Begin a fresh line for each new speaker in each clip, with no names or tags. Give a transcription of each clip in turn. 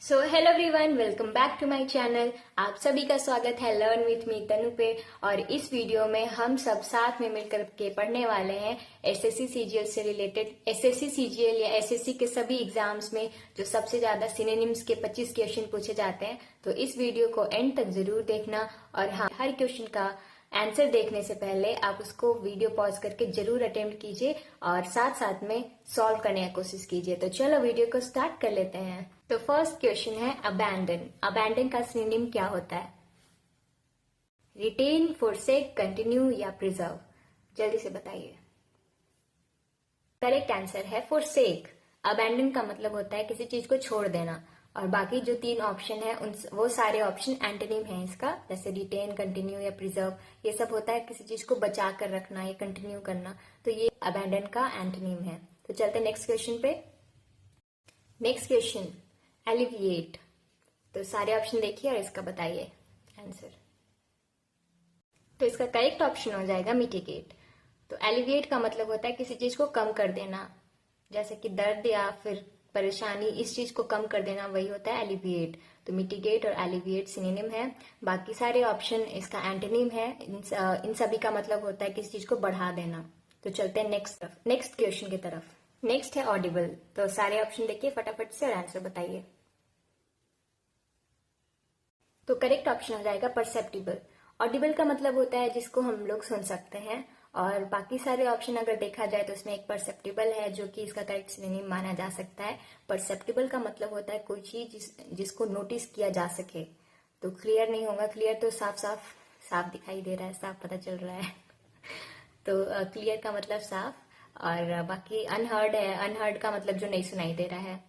So hello everyone, welcome back to my channel. आप सभी का स्वागत है लर्न विथ मी तनु पे। और इस वीडियो में हम सब साथ में मिलकर के पढ़ने वाले हैं एसएससी सीजीएल से रिलेटेड। एसएससी सीजीएल या एसएससी के सभी एग्जाम्स में जो सबसे ज्यादा सिनोनिम्स के 25 क्वेश्चन पूछे जाते हैं, तो इस वीडियो को एंड तक जरूर देखना। और हाँ, हर क्वेश्चन का आंसर देखने से पहले आप उसको वीडियो पॉज करके जरूर अटेम्प्ट कीजिए और साथ साथ में सॉल्व करने की कोशिश कीजिए। तो चलो वीडियो को स्टार्ट कर लेते हैं। तो फर्स्ट क्वेश्चन है अबैंडन। अबैंडन का सिनोनिम क्या होता है? रिटेन, फोरसेक, कंटिन्यू या प्रिजर्व? जल्दी से बताइए। करेक्ट आंसर है फोरसेक। अबैंडन का मतलब होता है किसी चीज को छोड़ देना। और बाकी जो 3 ऑप्शन है वो सारे ऑप्शन एंटोनिम है इसका, जैसे रिटेन, कंटिन्यू या प्रिजर्व। ये सब होता है किसी चीज को बचा कर रखना या कंटिन्यू करना, तो ये अबैंडन का एंटोनिम है। तो चलते नेक्स्ट क्वेश्चन पे। Next question, alleviate. तो सारे ऑप्शन देखिए और इसका बताइए आंसर। तो इसका करेक्ट ऑप्शन हो जाएगा मिटिगेट। तो एलिविएट का मतलब होता है किसी चीज को कम कर देना, जैसे कि दर्द या फिर परेशानी, इस चीज को कम कर देना, वही होता है एलिविएट। तो मिटिगेट और एलिविएट सिनोनिम है। बाकी सारे ऑप्शन इसका एंटोनिम है। इन सभी का मतलब होता है किसी चीज को बढ़ा देना। तो चलते हैं नेक्स्ट क्वेश्चन की तरफ। नेक्स्ट है ऑडिबल। तो सारे ऑप्शन देखिए फटाफट से और आंसर बताइए। तो करेक्ट ऑप्शन हो जाएगा परसेप्टिबल। ऑडिबल का मतलब होता है जिसको हम लोग सुन सकते हैं। और बाकी सारे ऑप्शन अगर देखा जाए तो इसमें एक परसेप्टिबल है जो कि इसका करेक्ट सिनोनिम माना जा सकता है। परसेप्टिबल का मतलब होता है कोई चीज जिसको नोटिस किया जा सके। तो क्लियर नहीं होगा, क्लियर तो साफ दिखाई दे रहा है, साफ पता चल रहा है। तो क्लियर का मतलब साफ। और बाकी अनहर्ड है, अनहर्ड का मतलब जो नहीं सुनाई दे रहा है।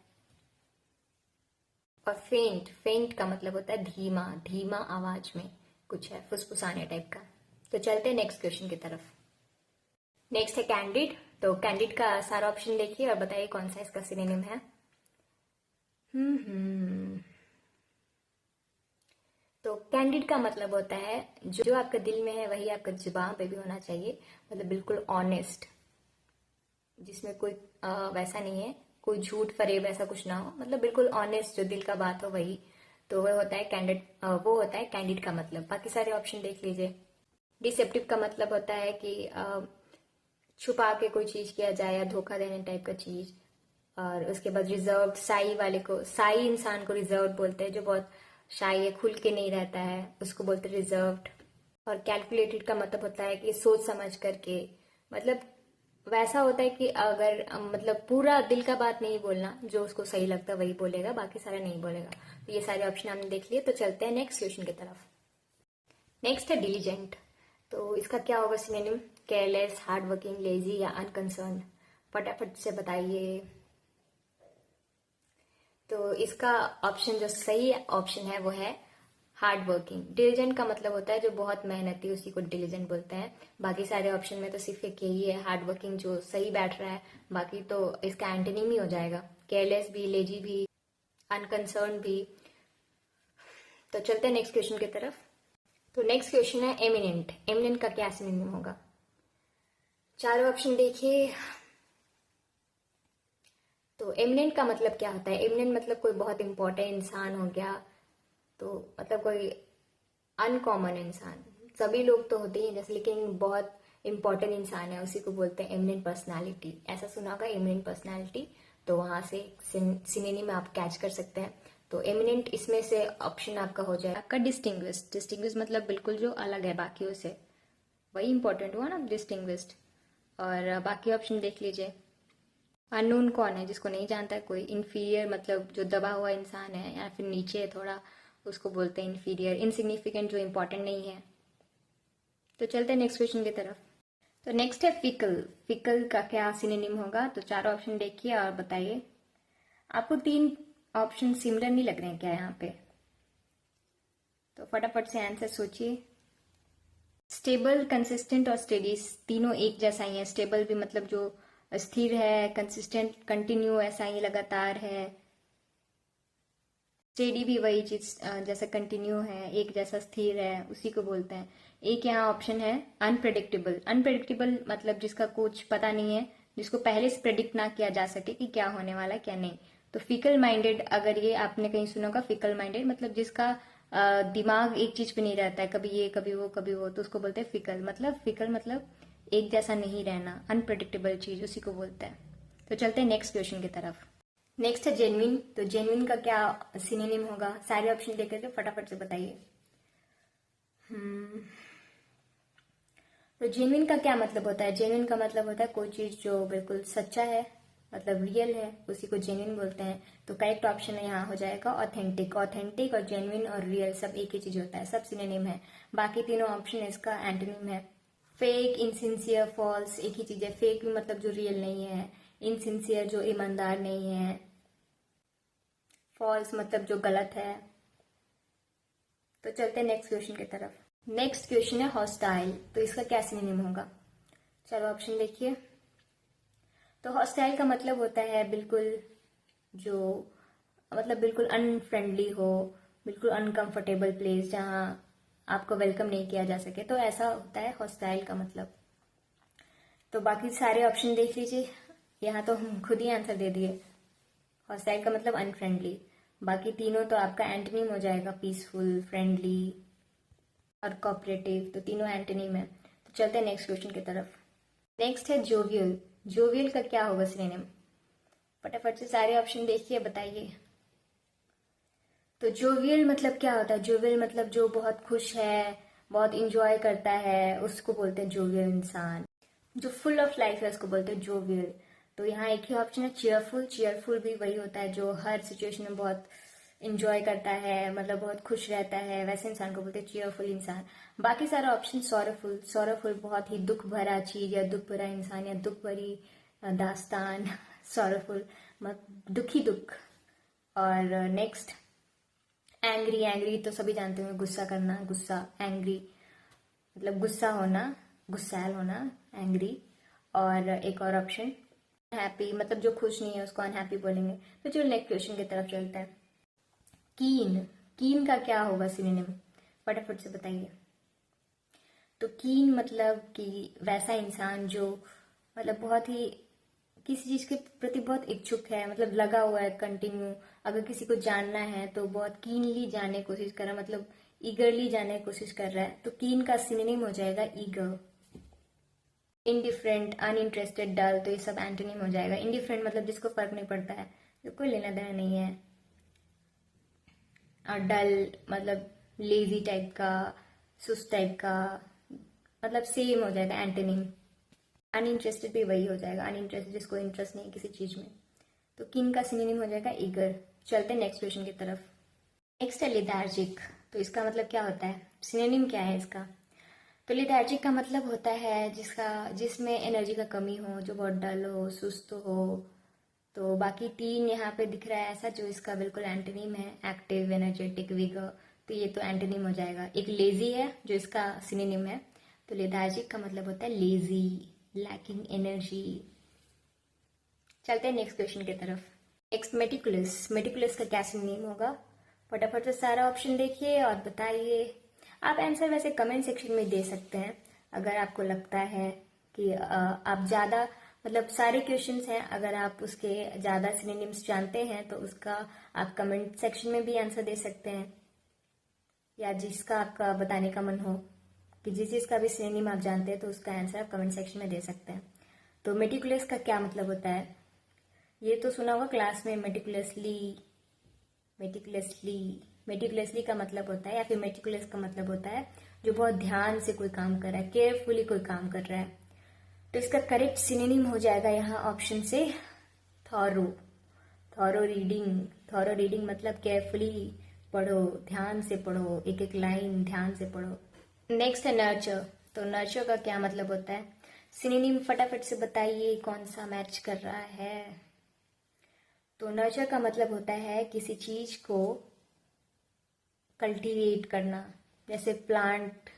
और फेंट का मतलब होता है धीमा आवाज में कुछ है, फुसफुसाने टाइप का। तो चलते हैं नेक्स्ट क्वेश्चन की तरफ। नेक्स्ट है कैंडिड। तो कैंडिड का सारा ऑप्शन देखिए और बताइए कौन सा इसका सिनोनिम है। तो कैंडिड का मतलब होता है जो आपके दिल में है वही आपका जुबान पे भी होना चाहिए। मतलब बिल्कुल ऑनेस्ट, जिसमें कोई वैसा नहीं है, कोई झूठ फरेब ऐसा कुछ ना हो, मतलब बिल्कुल ऑनेस्ट, जो दिल का बात हो वही। तो वो होता है कैंडिड, वो होता है कैंडिड का मतलब। बाकी सारे ऑप्शन देख लीजिए। डिसेप्टिव का मतलब होता है कि छुपा के कोई चीज किया जाए या धोखा देने टाइप का चीज। और उसके बाद रिजर्व, साई इंसान को रिजर्व बोलते हैं, जो बहुत शाई है, खुल के नहीं रहता है, उसको बोलते हैं रिजर्व्ड। और कैलकुलेटेड का मतलब होता है कि सोच समझ करके, मतलब वैसा होता है कि अगर मतलब पूरा दिल का बात नहीं बोलना, जो उसको सही लगता है वही बोलेगा, बाकी सारा नहीं बोलेगा। तो ये सारे ऑप्शन हमने देख लिए। तो चलते हैं नेक्स्ट क्वेश्चन की तरफ। नेक्स्ट है डिलीजेंट। तो इसका क्या होगा synonym? Careless, hard working, lazy या अनकंसर्न? फटाफट से बताइए। तो इसका ऑप्शन, जो सही ऑप्शन है वो है हार्ड वर्किंग। डिलीजेंट का मतलब होता है जो बहुत मेहनती, उसी को डिलीजेंट बोलते हैं। बाकी सारे ऑप्शन में तो सिर्फ एक यही है हार्ड वर्किंग जो सही बैठ रहा है। बाकी तो इसका एंटोनिम ही हो जाएगा, केयरलेस भी, लेजी भी, अनकंसर्न भी। तो चलते हैं नेक्स्ट क्वेश्चन की तरफ। तो नेक्स्ट क्वेश्चन है एमिनेंट। एमिनेंट का क्या सिनोनिम होगा? चारों ऑप्शन देखिए। तो एमिनेंट का मतलब क्या होता है? एमिनेंट मतलब कोई बहुत इंपॉर्टेंट इंसान हो गया। तो मतलब कोई अनकॉमन इंसान, सभी लोग तो होते ही हैं जैसे, लेकिन बहुत इंपॉर्टेंट इंसान है, उसी को बोलते हैं एमिनेंट पर्सनालिटी। ऐसा सुना होगा, एमिनेंट पर्सनालिटी। तो वहां से सिनोनिम आप कैच कर सकते हैं। तो एमिनेंट इसमें से ऑप्शन आपका हो जाएगा। आपका डिस्टिंग्विश्ड। डिस्टिंग्विश्ड मतलब बिल्कुल जो अलग है बाकियों से, वही इंपॉर्टेंट हुआ ना, डिस्टिंग्विश्ड। और बाकी ऑप्शन देख लीजिए। अननोन कौन है? जिसको नहीं जानता है कोई। इन्फीरियर मतलब जो दबा हुआ इंसान है या फिर नीचे है थोड़ा, उसको बोलते हैं इन्फीरियर। इनसिग्निफिकेंट जो इंपॉर्टेंट नहीं है। तो चलते हैं नेक्स्ट क्वेश्चन की तरफ। तो नेक्स्ट है फिकल। फिकल का क्या सिनोनिम होगा? तो चारों ऑप्शन देखिए और बताइए। आपको 3 ऑप्शन सिमिलर नहीं लग रहे हैं क्या यहाँ पे? तो फटाफट से आंसर सोचिए। स्टेबल, कंसिस्टेंट और स्टेडी, तीनों एक जैसा ही है। स्टेबल भी मतलब जो स्थिर है, कंसिस्टेंट कंटिन्यू ऐसा ही लगातार है, स्टेडी भी वही चीज जैसा कंटिन्यू है, एक जैसा स्थिर है, उसी को बोलते हैं। एक यहाँ ऑप्शन है अनप्रेडिक्टेबल। अनप्रेडिक्टेबल मतलब जिसका कुछ पता नहीं है, जिसको पहले से प्रेडिक्ट ना किया जा सके कि क्या होने वाला क्या नहीं, तो फिकल माइंडेड, अगर ये आपने कहीं सुना होगा, फिकल माइंडेड मतलब जिसका दिमाग एक चीज पे नहीं रहता है, कभी ये कभी वो कभी वो, तो उसको बोलते हैं फिकल। मतलब एक जैसा नहीं रहना, अनप्रडिक्टेबल चीज, उसी को बोलते हैं। तो चलते हैं नेक्स्ट क्वेश्चन की तरफ। नेक्स्ट है जेन्युइन। तो जेन्युइन का क्या सिनोनिम होगा? सारे ऑप्शन देकर के फटाफट से बताइए। तो जेन्युइन का क्या मतलब होता है? जेन्युइन का मतलब होता है कोई चीज जो बिल्कुल सच्चा है, मतलब रियल है, उसी को जेन्युइन बोलते हैं। तो करेक्ट ऑप्शन यहाँ हो जाएगा ऑथेंटिक। ऑथेंटिक और जेन्युइन और रियल सब एक ही चीज होता है, सब सिनोनिम है। बाकी तीनों ऑप्शन इसका एंटोनिम है। फेक, इनसिंसियर, फॉल्स एक ही चीज है। फेक भी मतलब जो रियल नहीं है, इनसिंसियर जो ईमानदार नहीं है, फॉल्स मतलब जो गलत है। तो चलते हैं नेक्स्ट क्वेश्चन की तरफ। नेक्स्ट क्वेश्चन है हॉस्टाइल। तो इसका क्या सिनोनिम होगा? चलो ऑप्शन देखिए। तो हॉस्टाइल का मतलब होता है बिल्कुल जो, मतलब बिल्कुल अनफ्रेंडली हो, बिल्कुल अनकंफर्टेबल प्लेस जहाँ आपको वेलकम नहीं किया जा सके, तो ऐसा होता है हॉस्टाइल का मतलब। तो बाकी सारे ऑप्शन देख लीजिए, यहाँ तो हम खुद ही आंसर दे दिए। हॉस्टाइल का मतलब अनफ्रेंडली। बाकी तीनों तो आपका एंटोनिम हो जाएगा, पीसफुल, फ्रेंडली और कोऑपरेटिव, तो तीनों एंटोनिम है। तो चलते हैं नेक्स्ट क्वेश्चन की तरफ। नेक्स्ट है जोवियल। जोवियल का क्या होगा सिनोनिम? फटाफट से सारे ऑप्शन देखिए, बताइए। तो जोवियल मतलब क्या होता है? जोवियल मतलब जो बहुत खुश है, बहुत इंजॉय करता है, उसको बोलते हैं जोवियल इंसान। जो फुल ऑफ लाइफ है उसको बोलते हैं जोवियल। तो यहाँ एक ही ऑप्शन है चीयरफुल। चीयरफुल भी वही होता है जो हर सिचुएशन में बहुत इंजॉय करता है, मतलब बहुत खुश रहता है, वैसे इंसान को बोलते हैं चीयरफुल इंसान। बाकी सारा ऑप्शन सॉरफुल। सॉरफुल बहुत ही दुख भरा चीज या दुख भरा इंसान या दुख भरी दास्तान सॉरफुल मतलब दुखी दुख। और नेक्स्ट एंग्री। एंग्री तो सभी जानते होंगे, गुस्सा करना, गुस्सा, एंग्री मतलब गुस्सा होना, गुस्सैल होना, एंग्री। और एक और ऑप्शन हैप्पी, मतलब जो खुश नहीं है उसको अनहैप्पी बोलेंगे। तो चलो नेक्स्ट क्वेश्चन की तरफ चलते हैं। कीन। कीन का क्या होगा सिनोनिम? फटाफट से बताइए। तो कीन मतलब कि वैसा इंसान जो मतलब बहुत ही किसी चीज के प्रति बहुत इच्छुक है, मतलब लगा हुआ है कंटिन्यू। अगर किसी को जानना है तो बहुत कीनली जानने की कोशिश कर रहा है, मतलब ईगरली जानने की कोशिश कर रहा है। तो कीन का सिनोनिम हो जाएगा ईगर। इनडिफरेंट, अनइंटरेस्टेड, डल, तो ये सब एंटोनिम हो जाएगा। इनडिफरेंट मतलब जिसको फर्क नहीं पड़ता है, जो कोई लेना देना नहीं है। और डल मतलब लेजी टाइप का, सुस्त टाइप का, मतलब सेम हो जाएगा एंटोनिम। अनइंटरेस्टेड भी वही हो जाएगा, अनइंटरेस्टेड जिसको इंटरेस्ट नहीं है किसी चीज में। तो किन का सिनोनिम हो जाएगा ईगर। चलते हैं नेक्स्ट क्वेश्चन की तरफ। नेक्स्ट है लिथार्जिक। तो इसका मतलब क्या होता है? सिनोनिम क्या है इसका? तो लिथार्जिक का मतलब होता है जिसमें एनर्जी का कमी हो, जो बहुत डल हो, सुस्त हो। तो बाकी तीन यहाँ पे दिख रहा है ऐसा, जो इसका बिल्कुल एंटोनिम है, एक्टिव, एनर्जेटिक, विगर। तो ये तो एंटोनिम हो जाएगा। एक लेजी है जो इसका सिनोनिम है। तो लेथार्जिक का मतलब होता है लेजी, लैकिंग एनर्जी। चलते हैं नेक्स्ट क्वेश्चन की तरफ। Next meticulous. मेटिकुलस का क्या सिनोनिम होगा? फटाफट से सारा ऑप्शन देखिए और बताइए। आप आंसर वैसे कमेंट सेक्शन में दे सकते हैं, अगर आपको लगता है कि आप ज्यादा, मतलब सारे क्वेश्चंस हैं, अगर आप उसके ज्यादा सिनोनिम्स जानते हैं तो उसका आप कमेंट सेक्शन में भी आंसर दे सकते हैं, या जिसका आपका बताने का मन हो कि जिस चीज का भी सिनोनिम आप जानते हैं तो उसका आंसर आप कमेंट सेक्शन में दे सकते हैं। तो मेटिकुलस का क्या मतलब होता है? ये तो सुना होगा क्लास में, मेटिकुलसली। मेटिकुलसली, मेटिकुलसली का मतलब होता है, या फिर मेटिकुलस का मतलब होता है जो बहुत ध्यान से कोई काम कर रहा है, केयरफुली कोई काम कर रहा है। तो इसका करेक्ट सिनोनिम हो जाएगा यहाँ ऑप्शन से thorough. Thorough reading. Thorough reading मतलब केयरफुली पढ़ो, ध्यान से पढ़ो, एक एक लाइन ध्यान से पढ़ो। नेक्स्ट है नर्चर। तो नर्चर का क्या मतलब होता है? सिनोनिम फटाफट से बताइए, कौन सा मैच कर रहा है? तो नर्चर का मतलब होता है किसी चीज को कल्टीवेट करना। जैसे प्लांट,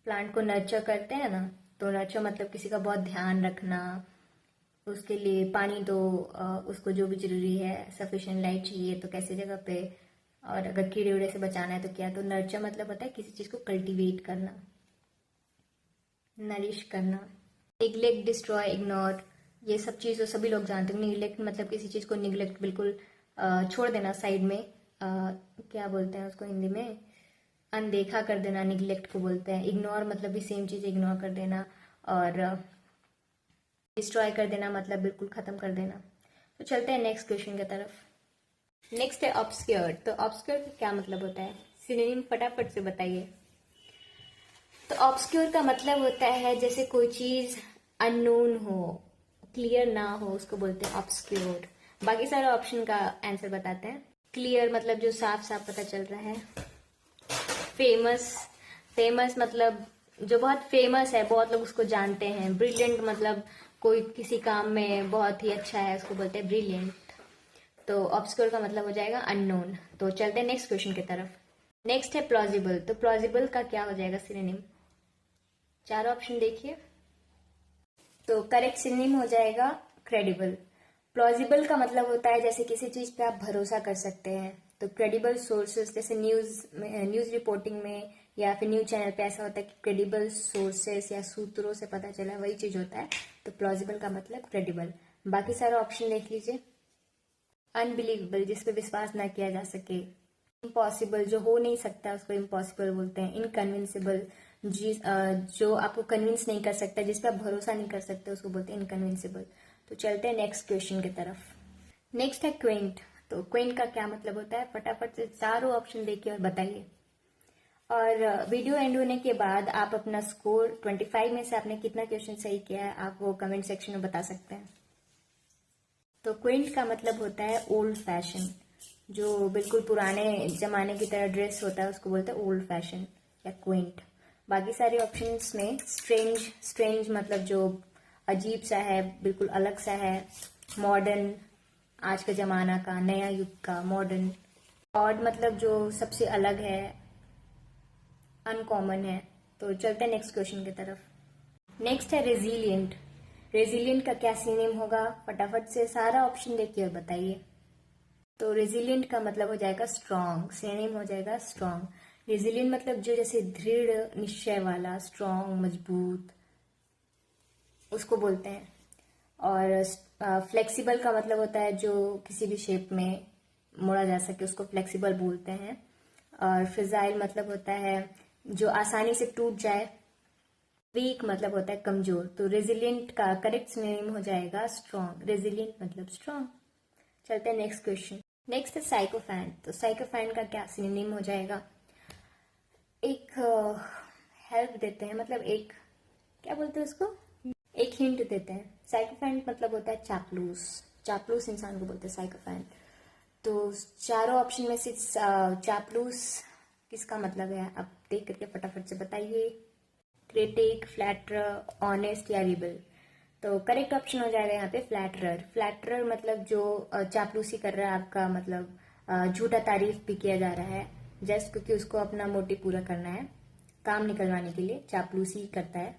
प्लांट को नर्चर करते हैं ना, तो नर्चर मतलब किसी का बहुत ध्यान रखना, उसके लिए पानी दो, उसको जो भी जरूरी है, सफिशिएंट लाइट चाहिए तो कैसी जगह पे, और अगर कीड़े उड़े से बचाना है तो क्या। तो नर्चर मतलब होता है किसी चीज को कल्टीवेट करना, नरिश करना। नेग्लेक्ट, डिस्ट्रॉय, इग्नोर ये सब चीज़ तो सभी लोग जानते हैं। निगलेक्ट मतलब किसी चीज़ को निगलेक्ट बिल्कुल छोड़ देना साइड में, क्या बोलते हैं उसको हिंदी में, अनदेखा कर देना, निगलेक्ट को बोलते हैं। इग्नोर मतलब भी सेम चीज़, इग्नोर कर देना। और डिस्ट्रॉय कर देना मतलब बिल्कुल ख़त्म कर देना। तो चलते हैं नेक्स्ट क्वेश्चन की तरफ। नेक्स्ट है ऑब्सक्योर। तो ऑब्सक्योर का क्या मतलब होता है, सिनोनिम फटाफट से बताइए। तो ऑब्सक्योर का मतलब होता है जैसे कोई चीज़ अननोन हो, क्लियर ना हो, उसको बोलते हैं ऑब्सक्योर। बाकी सारे ऑप्शन का आंसर बताते हैं। क्लियर मतलब जो साफ साफ पता चल रहा है। फेमस, फेमस मतलब जो बहुत फेमस है, बहुत लोग उसको जानते हैं। ब्रिलियंट मतलब कोई किसी काम में बहुत ही अच्छा है, उसको बोलते हैं ब्रिलियंट। तो ऑब्सक्योर का मतलब हो जाएगा अननोन। तो चलते हैं नेक्स्ट क्वेश्चन की तरफ। नेक्स्ट है प्लॉजिबल। तो प्लॉजिबल का क्या हो जाएगा सिनोनिम, चार ऑप्शन देखिए। तो करेक्ट सिनोनिम हो जाएगा क्रेडिबल। प्लॉजिबल का मतलब होता है जैसे किसी चीज पे आप भरोसा कर सकते हैं। तो क्रेडिबल सोर्सेस, जैसे न्यूज रिपोर्टिंग में या फिर न्यूज चैनल पे ऐसा होता है कि क्रेडिबल सोर्सेस या सूत्रों से पता चला, वही चीज होता है। तो प्लॉजिबल का मतलब क्रेडिबल। बाकी सारे ऑप्शन देख लीजिए। अनबिलीवेबल जिस पे विश्वास ना किया जा सके। इम्पॉसिबल जो हो नहीं सकता उसको इम्पॉसिबल बोलते हैं। इनकन्विंसिबल जो आपको कन्विंस नहीं कर सकता, जिस पे आप भरोसा नहीं कर सकते, उसको बोलते हैं इनकन्विंसिबल। तो चलते हैं नेक्स्ट क्वेश्चन की तरफ। नेक्स्ट है क्वेंट। तो क्वेंट का क्या मतलब होता है, फटाफट से चारों ऑप्शन देखिए और बताइए। और वीडियो एंड होने के बाद आप अपना स्कोर 25 में से आपने कितना क्वेश्चन सही किया है आप वो कमेंट सेक्शन में बता सकते हैं। तो क्विंट का मतलब होता है ओल्ड फैशन, जो बिल्कुल पुराने जमाने की तरह ड्रेस होता है उसको बोलते हैं ओल्ड फैशन या क्विंट। बाकी सारे ऑप्शंस में स्ट्रेंज, स्ट्रेंज मतलब जो अजीब सा है, बिल्कुल अलग सा है। मॉडर्न आज का जमाना का, नया युग का, मॉडर्न। ऑड मतलब जो सबसे अलग है, अनकॉमन है। तो चलते हैं नेक्स्ट क्वेश्चन की तरफ। नेक्स्ट है रेजिलियंट। रेजिलियंट का क्या सिनोनिम होगा, फटाफट से सारा ऑप्शन देखिए और बताइए। तो रेजिलियंट का मतलब हो जाएगा स्ट्रांग, सिनोनिम हो जाएगा स्ट्रांग। रेजिलियंट मतलब जो जैसे दृढ़ निश्चय वाला, स्ट्रांग, मजबूत, उसको बोलते हैं। और फ्लेक्सिबल का मतलब होता है जो किसी भी शेप में मोड़ा जा सके, उसको फ्लेक्सिबल बोलते हैं। और फ्रिजाइल मतलब होता है जो आसानी से टूट जाए। वीक मतलब होता है कमजोर। तो रेजिलियंट का करेक्ट सिनोनिम हो जाएगा स्ट्रांग। रेजिलियंट मतलब स्ट्रांग। चलते हैं नेक्स्ट क्वेश्चन। नेक्स्ट है साइकोफैंट। तो साइकोफैंट का क्या सिनोनिम हो जाएगा, एक हेल्प देते हैं, मतलब एक क्या बोलते हैं उसको, एक हिंट देते हैं। साइकोफैंट मतलब होता है चापलूस, चापलूस इंसान को बोलते हैं साइकोफैंट। तो चारों ऑप्शन में से चापलूस किसका मतलब है आप देख करके फटाफट से बताइए। क्रिटिक, फ्लैटरर, ऑनेस्ट या रिबल। तो करेक्ट ऑप्शन हो जाएगा यहाँ पे फ्लैटरर। फ्लैटरर मतलब जो चापलूसी कर रहा है आपका, मतलब झूठा तारीफ भी किया जा रहा है जस्ट क्योंकि उसको अपना मोटिव पूरा करना है, काम निकलवाने के लिए चापलूसी करता है,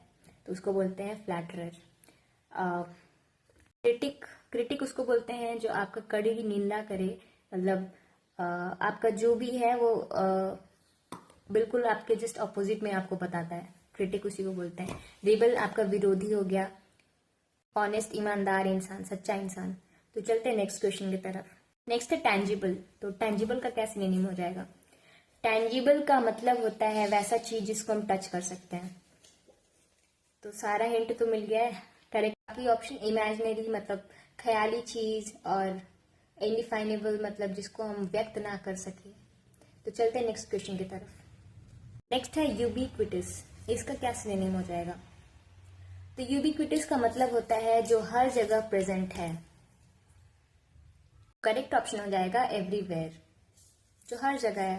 तो उसको बोलते हैं फ्लैटरर। क्रिटिक, क्रिटिक उसको बोलते हैं जो आपका कड़ी निंदा करे, मतलब आपका जो भी है वो बिल्कुल आपके जस्ट अपोजिट में आपको बताता है, क्रिटिक उसी को बोलते हैं। रिबल आपका विरोधी हो गया। ऑनेस्ट ईमानदार इंसान, सच्चा इंसान। तो चलते हैं नेक्स्ट क्वेश्चन की तरफ। नेक्स्ट है टैंजिबल। तो टैंजिबल का क्या सिनोनिम हो जाएगा। टैंजिबल का मतलब होता है वैसा चीज जिसको हम टच कर सकते हैं। तो सारा हिंट तो मिल गया है। करेक्ट बाकी ऑप्शन इमेजिनरी मतलब ख्याली चीज, और इनडिफाइनेबल मतलब जिसको हम व्यक्त ना कर सके। तो चलते हैं नेक्स्ट क्वेश्चन की तरफ। नेक्स्ट है यूबिक्विटिस। इसका क्या सिनोनिम हो जाएगा। तो यूबिक्विटिस का मतलब होता है जो हर जगह प्रेजेंट है। करेक्ट ऑप्शन हो जाएगा एवरीवेयर, जो हर जगह है।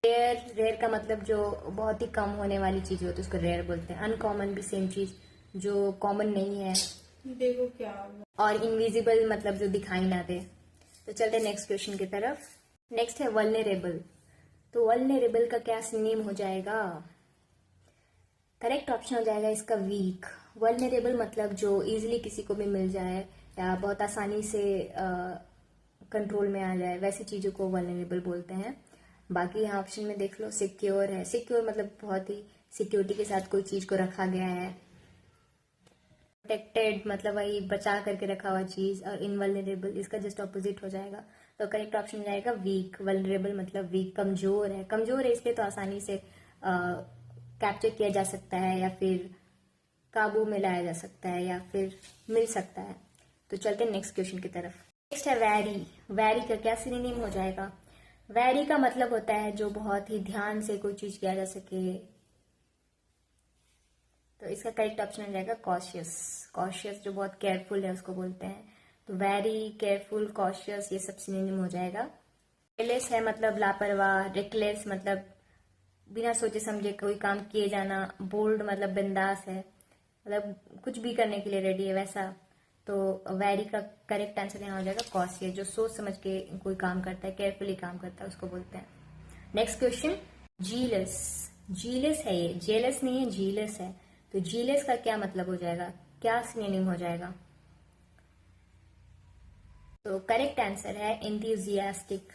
रेयर, रेयर का मतलब जो बहुत ही कम होने वाली चीज होती है उसको रेयर बोलते हैं। अनकॉमन भी सेम चीज, जो कॉमन नहीं है। देखो क्या। और इनविजिबल मतलब जो दिखाई ना दे। तो चलते नेक्स्ट क्वेश्चन की तरफ। नेक्स्ट है वल्नरेबल। तो वल्नरेबल का क्या सिनोनिम हो जाएगा। करेक्ट ऑप्शन हो जाएगा इसका वीक। वल्नरेबल मतलब जो इजीली किसी को भी मिल जाए या बहुत आसानी से कंट्रोल में आ जाए, वैसी चीजों को वल्नरेबल बोलते हैं। बाकी यहाँ ऑप्शन में देख लो, सिक्योर है। सिक्योर मतलब बहुत ही सिक्योरिटी के साथ कोई चीज को रखा गया है। प्रोटेक्टेड मतलब वही बचा करके रखा हुआ चीज, और इनवल्नरेबल इसका जस्ट ऑपोजिट हो जाएगा। तो करेक्ट ऑप्शन हो जाएगा वीक। वल्नरेबल मतलब वीक, कमजोर है। कमजोर है इसलिए तो आसानी से कैप्चर किया जा सकता है, या फिर काबू में लाया जा सकता है, या फिर मिल सकता है। तो चलते हैं नेक्स्ट क्वेश्चन की तरफ। नेक्स्ट है वैरी। वैरी का क्या सिनोनिम हो जाएगा? वैरी का मतलब होता है जो बहुत ही ध्यान से कोई चीज किया जा सके। तो इसका करेक्ट ऑप्शन हो जाएगा कॉशियस। कॉशियस जो बहुत केयरफुल है उसको बोलते हैं। तो वेरी, केयरफुल, कॉशियस ये सब सिनोनिम हो जाएगा। केयरलेस है मतलब लापरवाह। रेकलेस मतलब बिना सोचे समझे कोई काम किए जाना। बोल्ड मतलब बिंदास है, मतलब कुछ भी करने के लिए रेडी है वैसा। तो वेरी का करेक्ट आंसर यहाँ हो जाएगा कॉशियस, जो सोच समझ के कोई काम करता है, केयरफुली काम करता है, उसको बोलते हैं। Next question, jealous. जीलस है ये, जेलस नहीं है, जीलस है। तो जीलस का क्या मतलब हो जाएगा, क्या सिनोनिम हो जाएगा? तो करेक्ट आंसर है एंथुसियास्टिक,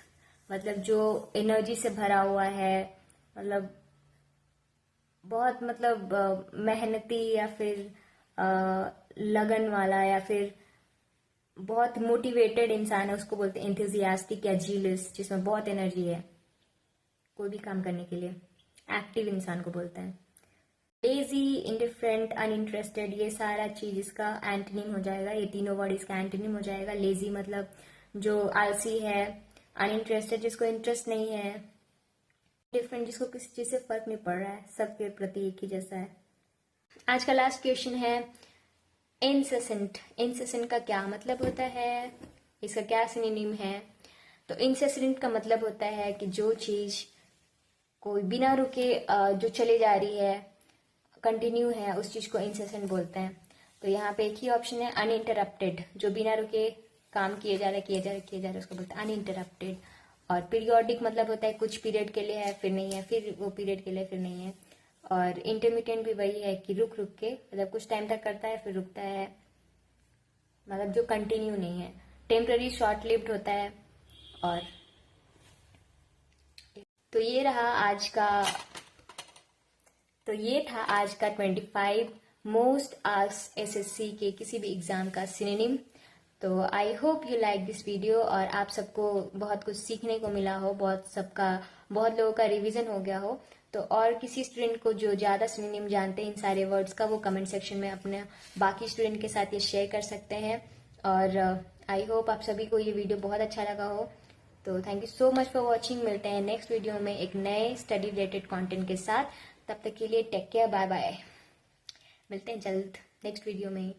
मतलब जो एनर्जी से भरा हुआ है, मतलब बहुत मतलब मेहनती, या फिर लगन वाला, या फिर बहुत मोटिवेटेड इंसान है, उसको बोलते हैं एंथुसियास्टिक या जीलस, जिसमें बहुत एनर्जी है कोई भी काम करने के लिए। एक्टिव इंसान को बोलते हैं। लेजी, इंडिफरेंट, अनइंटरेस्टेड, ये सारा चीज इसका एंटोनिम हो जाएगा। ये तीनों वर्ड इसका एंटोनिम हो जाएगा। लेजी मतलब जो आलसी है, अनइंटरेस्टेड जिसको इंटरेस्ट नहीं है, डिफरेंट जिसको किसी चीज से फर्क नहीं पड़ रहा है, सबके प्रति एक ही जैसा है। आज का लास्ट क्वेश्चन है इंसेसेंट। इंसेसेंट का क्या मतलब होता है, इसका क्या सिनोनिम है? तो इंसेसेंट का मतलब होता है कि जो चीज कोई बिना रुके जो चली जा रही है, कंटिन्यू है, उस चीज को इंसेसेंट बोलते हैं। तो यहाँ पे एक ही ऑप्शन है अनइंटरप्टेड, जो बिना रुके काम किए जा रहा है, किए जा रहे, किए जा रहे, उसको बोलते हैं अनइंटरप्टेड। और पीरियोडिक मतलब होता है कुछ पीरियड के लिए है फिर नहीं है, फिर वो पीरियड के लिए फिर नहीं है। और इंटरमीडिएट भी वही है कि रुक रुक के, मतलब कुछ टाइम तक करता है फिर रुकता है, मतलब जो कंटिन्यू नहीं है। टेम्पररी, शॉर्ट लिव्ड होता है। और तो ये रहा आज का, तो ये था आज का 25 मोस्ट आस्क्ड एसएससी के किसी भी एग्जाम का सिनोनिम। तो I hope you like this video, और आप सबको बहुत कुछ सीखने को मिला हो, बहुत लोगों का रिवीजन हो गया हो। तो और किसी स्टूडेंट को जो ज्यादा सिनोनिम जानते हैं इन सारे वर्ड्स का, वो कमेंट सेक्शन में अपने बाकी स्टूडेंट के साथ ये शेयर कर सकते हैं। और आई होप आप सभी को ये वीडियो बहुत अच्छा लगा हो। तो thank you so much for watching. मिलते हैं नेक्स्ट वीडियो में एक नए स्टडी रिलेटेड कंटेंट के साथ। तब तक के लिए टेक केयर, बाय बाय। मिलते हैं जल्द नेक्स्ट वीडियो में।